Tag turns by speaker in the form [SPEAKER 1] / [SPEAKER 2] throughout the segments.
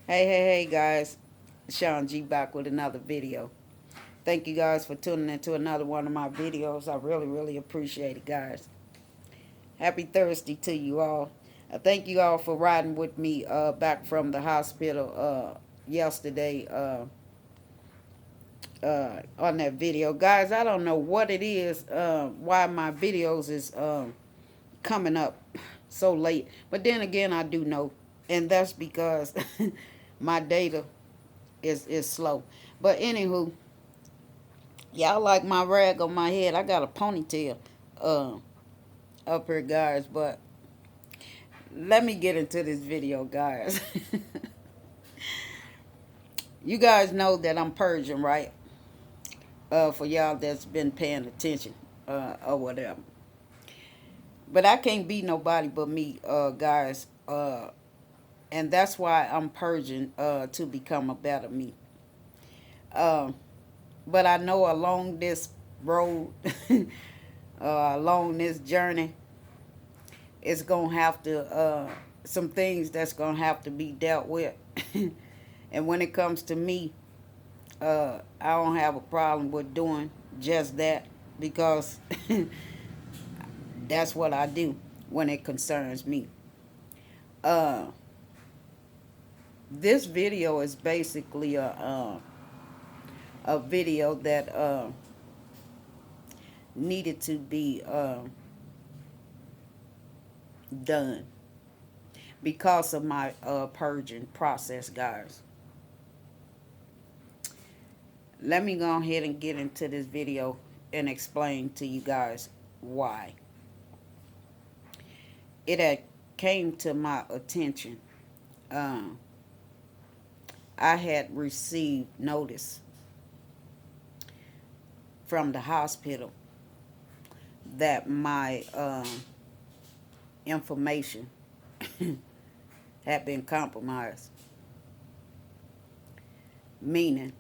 [SPEAKER 1] Hey guys, Sean G back with another video. Thank you guys for tuning into another one of my videos. I really appreciate it, guys. Happy Thursday to you all. Thank you all for riding with me back from the hospital yesterday on that video. Guys, I don't know what it is, why my videos is coming up so late. But then again, I do know. And that's because my data is slow. But anywho, y'all like my rag on my head. I got a ponytail uh, up here, guys. But let me get into this video, guys. You guys know that I'm Persian, right? For y'all that's been paying attention or whatever. But I can't be nobody but me, guys. And that's why I'm Persian to become a better me. Uh, but I know along this road, along this journey, it's gonna have to some things that's gonna have to be dealt with. And when it comes to me, I don't have a problem with doing just that because that's what I do when it concerns me. uh this video is basically a video that needed to be done because of my purging process, guys. Let me go ahead and get into this video and explain to you guys why. It had came to my attention. Um, I had received notice from the hospital that my information had been compromised. Meaning,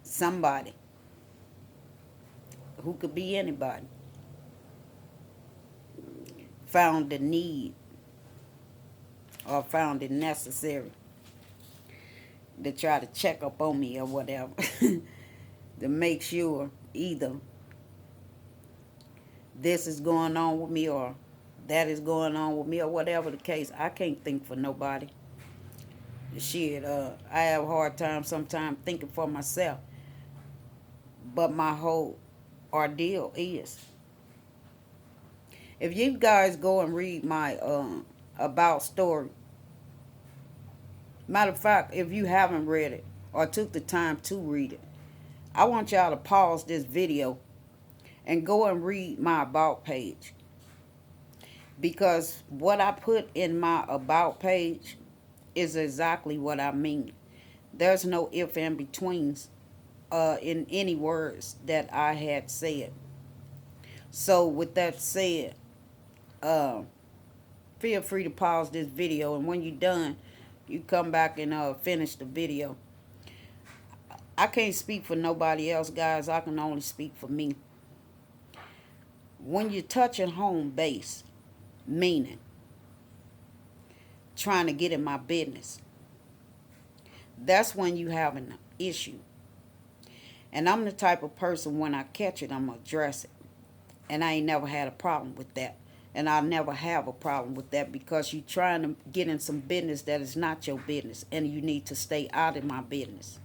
[SPEAKER 1] somebody, who could be anybody, found the need or found it necessary to try to check up on me or whatever to make sure either this is going on with me or that is going on with me or whatever the case. I can't think for nobody. Shit, I have a hard time sometimes thinking for myself. But my whole ordeal is, if you guys go and read my about story, matter of fact, if you haven't read it or took the time to read it, I want y'all to pause this video and go and read my about page. Because what I put in my about page is exactly what I mean. There's no if and betweens in any words that I had said. So with that said, feel free to pause this video, and when you're done, you come back and finish the video. I can't speak for nobody else, guys. I can only speak for me. When you're touching home base, meaning trying to get in my business, that's when you have an issue. And I'm the type of person, when I catch it, I'm going to address it. And I ain't never had a problem with that. And I'll never have a problem with that, because you're trying to get in some business that is not your business. And you need to stay out of my business.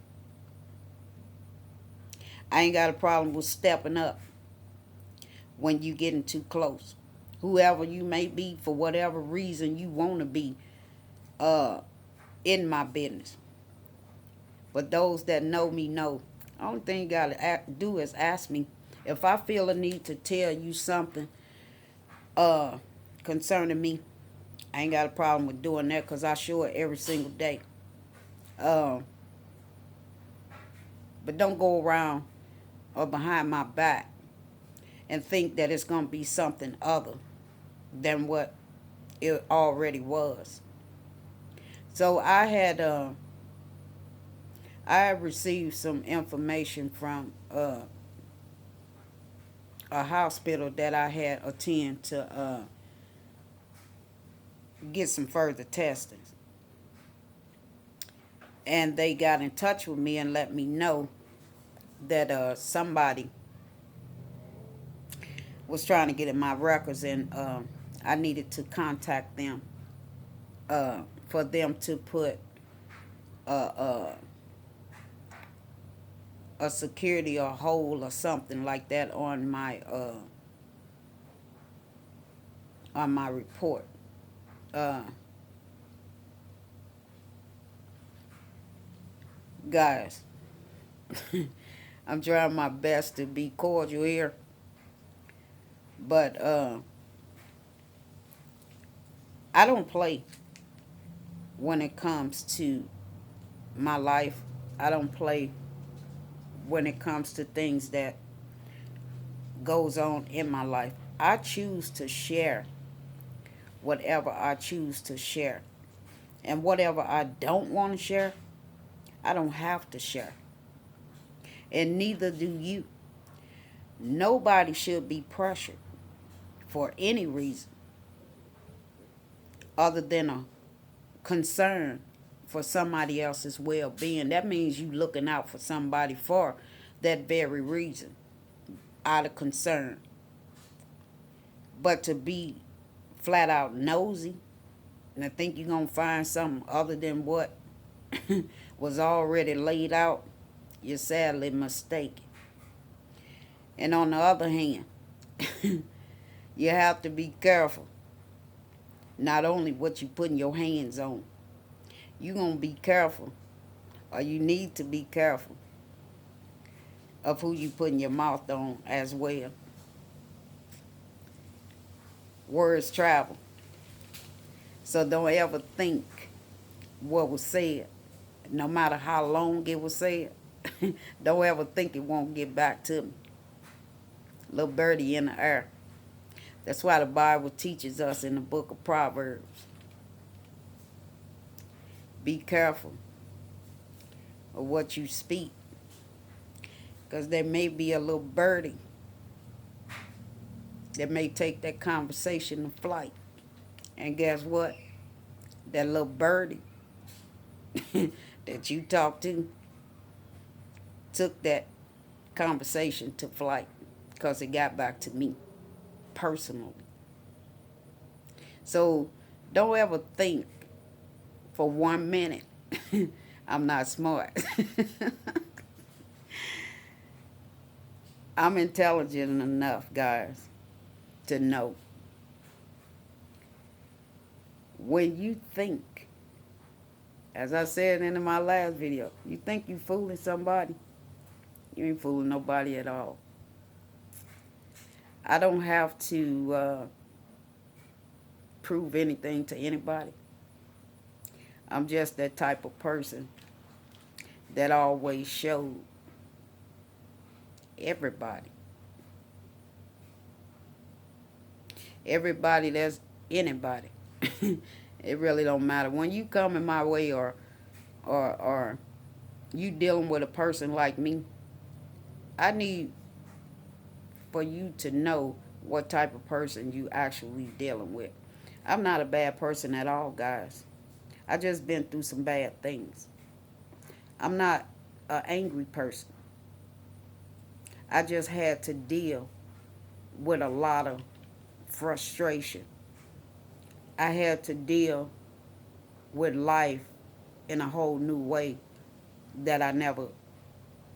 [SPEAKER 1] I ain't got a problem with stepping up when you getting too close. Whoever you may be, for whatever reason you want to be in my business. But those that know me know. Only thing you got to do is ask me. If I feel a need to tell you something concerning me, I ain't got a problem with doing that, because I show it every single day. But don't go around or behind my back and think that it's going to be something other than what it already was. So I had received some information from a hospital that I had attend to get some further testing. and they got in touch with me and let me know that somebody was trying to get in my records, and I needed to contact them for them to put a, a security or hold or something like that on my report. Uh, Guys, I'm trying my best to be cordial here, but I don't play when it comes to my life. I don't play when it comes to things that goes on in my life. I choose to share whatever I choose to share. And whatever I don't want to share, I don't have to share. And neither do you. Nobody should be pressured for any reason other than a concern for somebody else's well-being. That means you looking out for somebody for that very reason, out of concern. But to be flat out nosy and I think you're going to find something other than what was already laid out, you're sadly mistaken. And on the other hand, you have to be careful. Not only what you putting your hands on, you're going to be careful, or you need to be careful of who you putting your mouth on as well. Words travel. So don't ever think what was said, no matter how long it was said, don't ever think it won't get back to me. Little birdie in the air. That's why the Bible teaches us in the book of Proverbs. Be careful of what you speak, because there may be a little birdie that may take that conversation to flight. And guess what? That little birdie that you talked to took that conversation to flight because it got back to me personally. So don't ever think for 1 minute I'm not smart. I'm intelligent enough, guys, to know when you think, as I said in my last video, you think you fooling somebody, you ain't fooling nobody at all. I don't have to prove anything to anybody. I'm just that type of person that always showed everybody that's anybody. It really don't matter. When you come in my way or you dealing with a person like me, I need for you to know what type of person you actually dealing with. I'm not a bad person at all, guys. I just been through some bad things. I'm not an angry person. I just had to deal with a lot of frustration. I had to deal with life in a whole new way that I never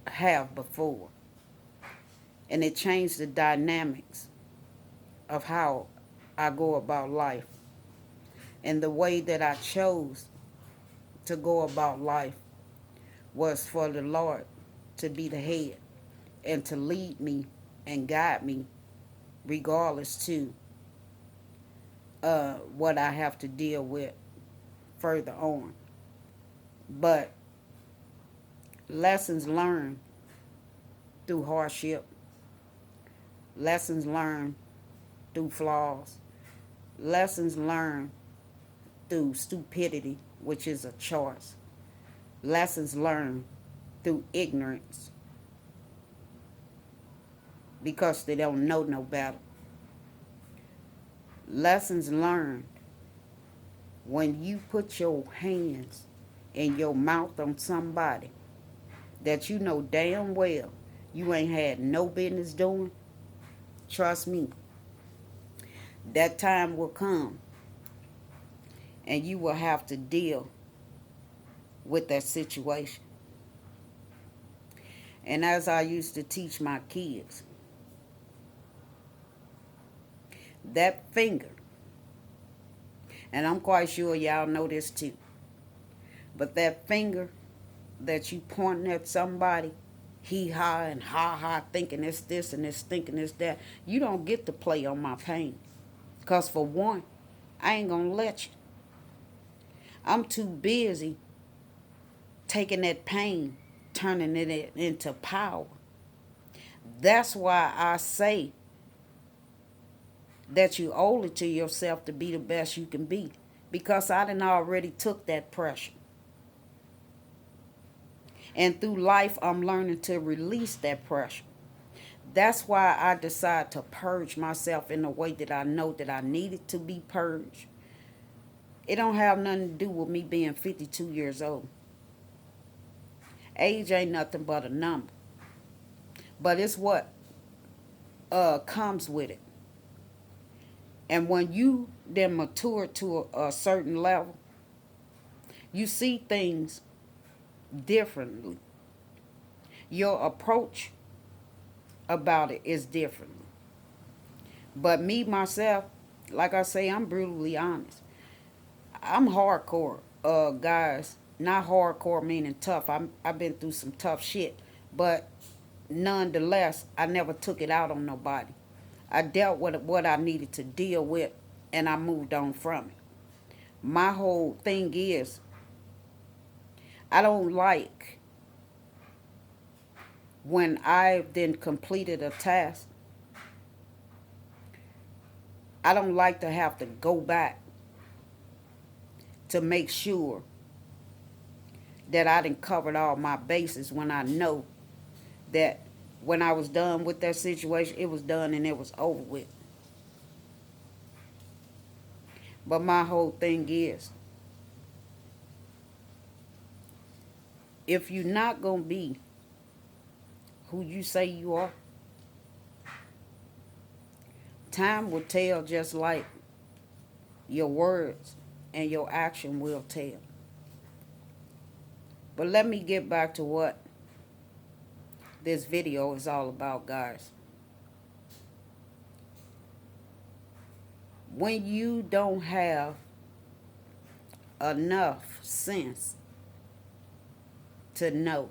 [SPEAKER 1] have before. And it changed the dynamics of how I go about life. And the way that I chose to go about life was for the Lord to be the head and to lead me and guide me regardless to what I have to deal with further on. But lessons learned through hardship, lessons learned through flaws, lessons learned through stupidity, which is a choice, lessons learned through ignorance because they don't know no better, lessons learned when you put your hands in your mouth on somebody that you know damn well you ain't had no business doing, trust me, that time will come and you will have to deal with that situation. And as I used to teach my kids, that finger, and I'm quite sure y'all know this too, but that finger that you pointing at somebody, he ha and ha ha, thinking it's this and it's thinking it's that, you don't get to play on my pain. Because for one, I ain't going to let you. I'm too busy taking that pain, turning it into power. That's why I say that you owe it to yourself to be the best you can be. Because I done already took that pressure. And through life, I'm learning to release that pressure. That's why I decided to purge myself in the way that I know that I needed to be purged. It don't have nothing to do with me being 52 years old. Age ain't nothing but a number. But it's what comes with it. And when you then mature to a certain level, you see things differently. Your approach about it is different. But me, myself, like I say, I'm brutally honest. I'm hardcore, guys. Not hardcore meaning tough. I've been through some tough shit. But nonetheless, I never took it out on nobody. I dealt with what I needed to deal with, and I moved on from it. My whole thing is, I don't like when I've then completed a task, I don't like to have to go back to make sure that I done covered all my bases when I know that when I was done with that situation, it was done and it was over with. But my whole thing is, if you're not going to be who you say you are, time will tell just like your words and your action will tell. But let me get back to what this video is all about, guys. When you don't have enough sense to know,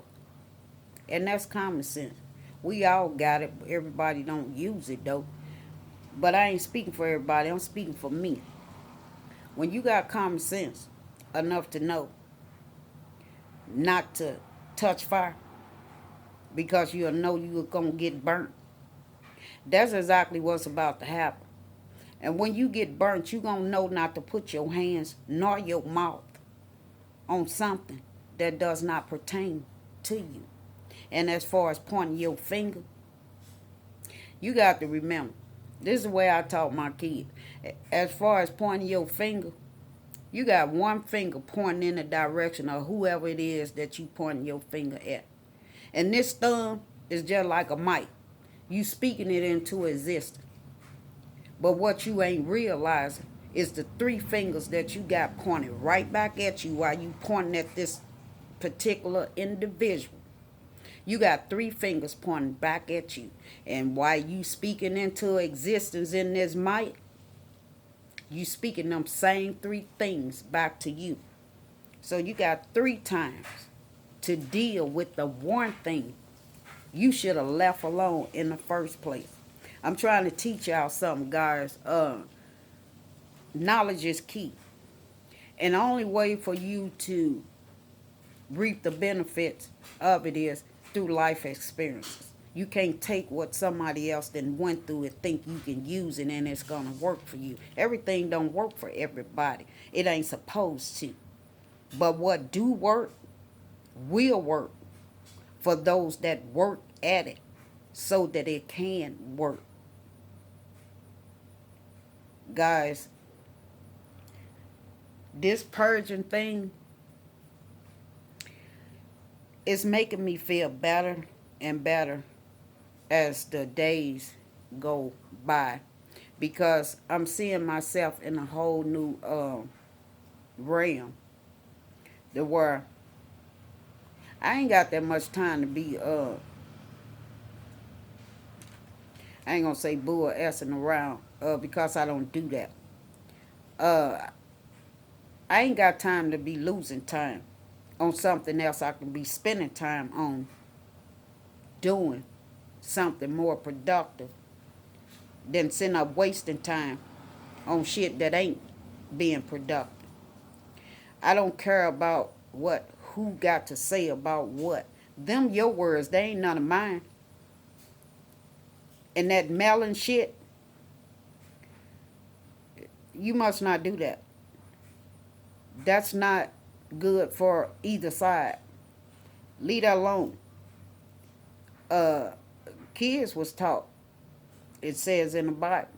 [SPEAKER 1] and that's common sense. We all got it. Everybody don't use it though. But I ain't speaking for everybody. I'm speaking for me. When you got common sense enough to know not to touch fire because you know you're going to get burnt, that's exactly what's about to happen. And when you get burnt, you're going to know not to put your hands nor your mouth on something that does not pertain to you. And as far as pointing your finger, you got to remember, this is the way I taught my kids. As far as pointing your finger, you got one finger pointing in the direction of whoever it is that you pointing your finger at. And this thumb is just like a mic. You speaking it into existence. But what you ain't realizing is the three fingers that you got pointed right back at you while you pointing at this particular individual. You got three fingers pointing back at you. And while you speaking into existence in this mic, you speaking them same three things back to you. So you got 3 times to deal with the one thing you should have left alone in the first place. I'm trying to teach y'all something, guys. Knowledge is key. And the only way for you to reap the benefits of it is through life experiences. You can't take what somebody else then went through and think you can use it and it's going to work for you. Everything don't work for everybody. It ain't supposed to. But what do work will work for those that work at it so that it can work. Guys, this purging thing It's making me feel better and better as the days go by, because I'm seeing myself in a whole new realm, to where I ain't got that much time to be I ain't gonna say boo or essing around, because I don't do that. Uh, I ain't got time to be losing time on something else I can be spending time on, doing something more productive than sitting up wasting time on shit that ain't being productive. I don't care about what who got to say about what. Them your words, they ain't none of mine. And that melon shit, you must not do that. That's not good for either side. Leave that alone. Uh, Kids was taught. It says in the Bible,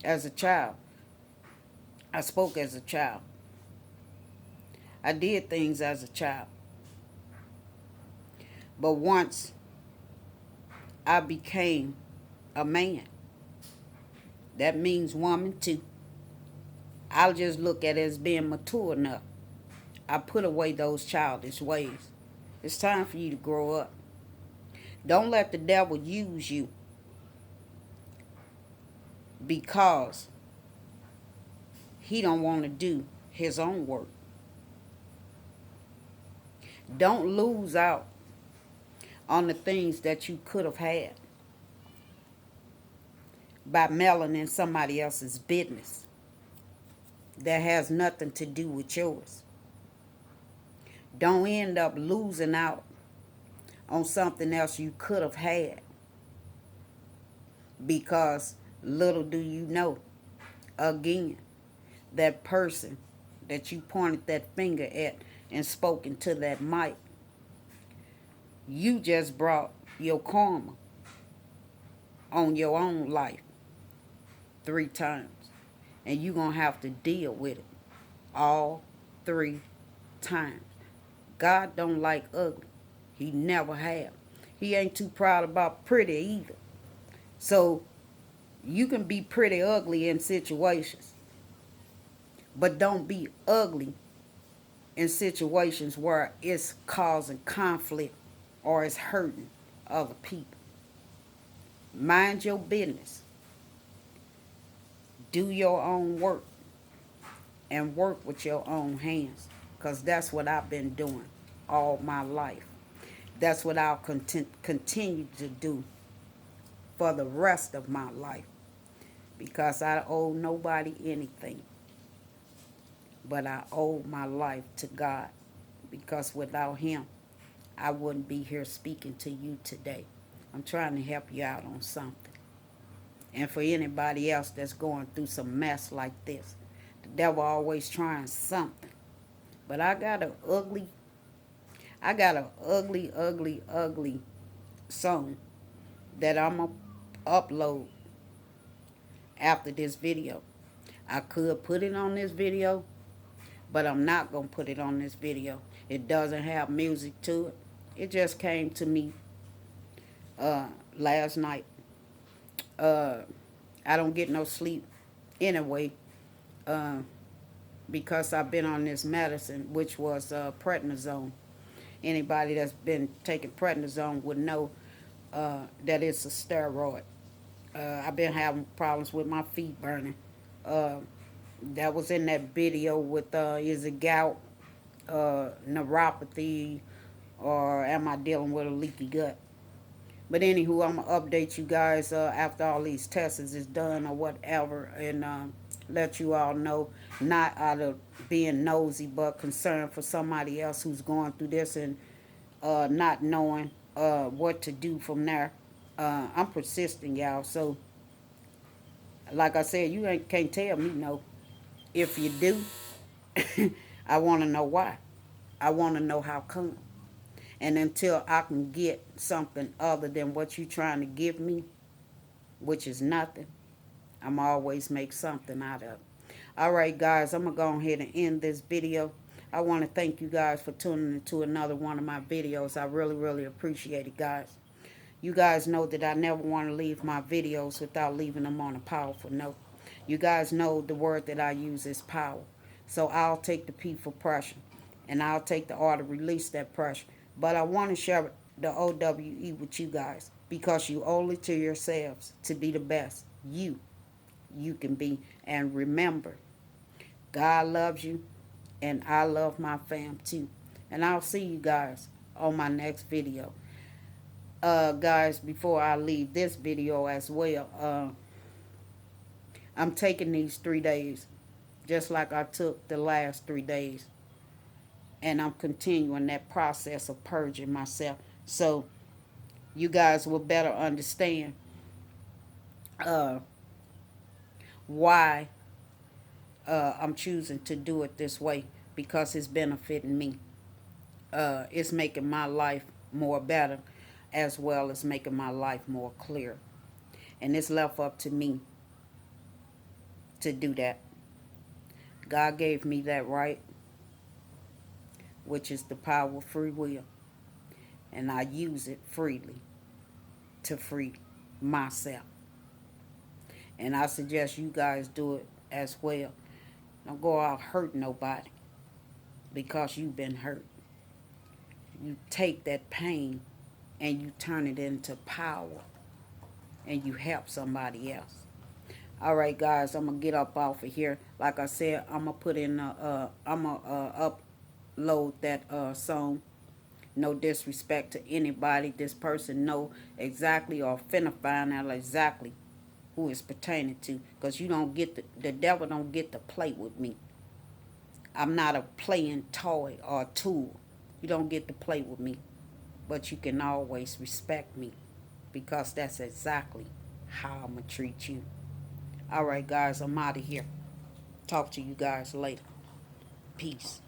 [SPEAKER 1] as a child. I spoke as a child. I did things as a child. But once I became a man, that means woman too. I'll just look at it as being mature enough. I put away those childish ways. It's time for you to grow up. Don't let the devil use you because he don't want to do his own work. Don't lose out on the things that you could have had by meddling in somebody else's business that has nothing to do with yours. Don't end up losing out on something else you could have had, because little do you know, again, that person that you pointed that finger at and spoken to that mic, you just brought your karma on your own life 3 times. And you going to have to deal with it all 3 times. God don't like ugly. He never have. He ain't too proud about pretty either. So you can be pretty ugly in situations, but don't be ugly in situations where it's causing conflict or it's hurting other people. Mind your business. Do your own work and work with your own hands, because that's what I've been doing all my life. That's what I'll continue to do for the rest of my life, because I owe nobody anything, but I owe my life to God, because without him, I wouldn't be here speaking to you today. I'm trying to help you out on something. And for anybody else that's going through some mess like this, the devil always trying something. But I got a ugly song that I'm going to upload after this video. I could put it on this video, but I'm not going to put it on this video. It doesn't have music to it. It just came to me last night. I don't get no sleep anyway, because I've been on this medicine, which was prednisone. Anybody that's been taking prednisone would know that it's a steroid. I've been having problems with my feet burning. That was in that video with, is it gout, neuropathy, or am I dealing with a leaky gut? But anywho, I'm going to update you guys after all these tests is done or whatever, and let you all know, not out of being nosy, but concerned for somebody else who's going through this and not knowing what to do from there. I'm persisting, y'all. So, like I said, you can't tell me no. If you do, I want to know why. I want to know how come. And until I can get something other than what you're trying to give me, which is nothing, I'm always make something out of it. All right, guys, I'm going to go ahead and end this video. I want to thank you guys for tuning into another one of my videos. I really, really appreciate it, guys. You guys know that I never want to leave my videos without leaving them on a powerful note. You guys know the word that I use is power. So I'll take the P for pressure. And I'll take the R to release that pressure. But I want to share the OWE with you guys. Because you owe it to yourselves to be the best you can be. And remember, God loves you. And I love my fam too. And I'll see you guys on my next video. Guys, before I leave this video as well, I'm taking these 3 days just like I took the last 3 days, and I'm continuing that process of purging myself, so you guys will better understand uh, why I'm choosing to do it this way, because it's benefiting me. It's making my life more better, as well as making my life more clear, and it's left up to me to do that. God gave me that right, which is the power of free will, and I use it freely to free myself. And I suggest you guys do it as well. Don't go out hurt nobody because you've been hurt. You take that pain and you turn it into power, and you help somebody else. All right, guys, I'm gonna get up off of here. Like I said, I'm gonna put in I'm gonna upload that song. No disrespect to anybody. This person know exactly, or finna find out exactly who it's pertaining to. Because you don't get the devil don't get to play with me. I'm not a playing toy or a tool. You don't get to play with me. But you can always respect me, because that's exactly how I'm going to treat you. All right, guys, I'm out of here. Talk to you guys later. Peace.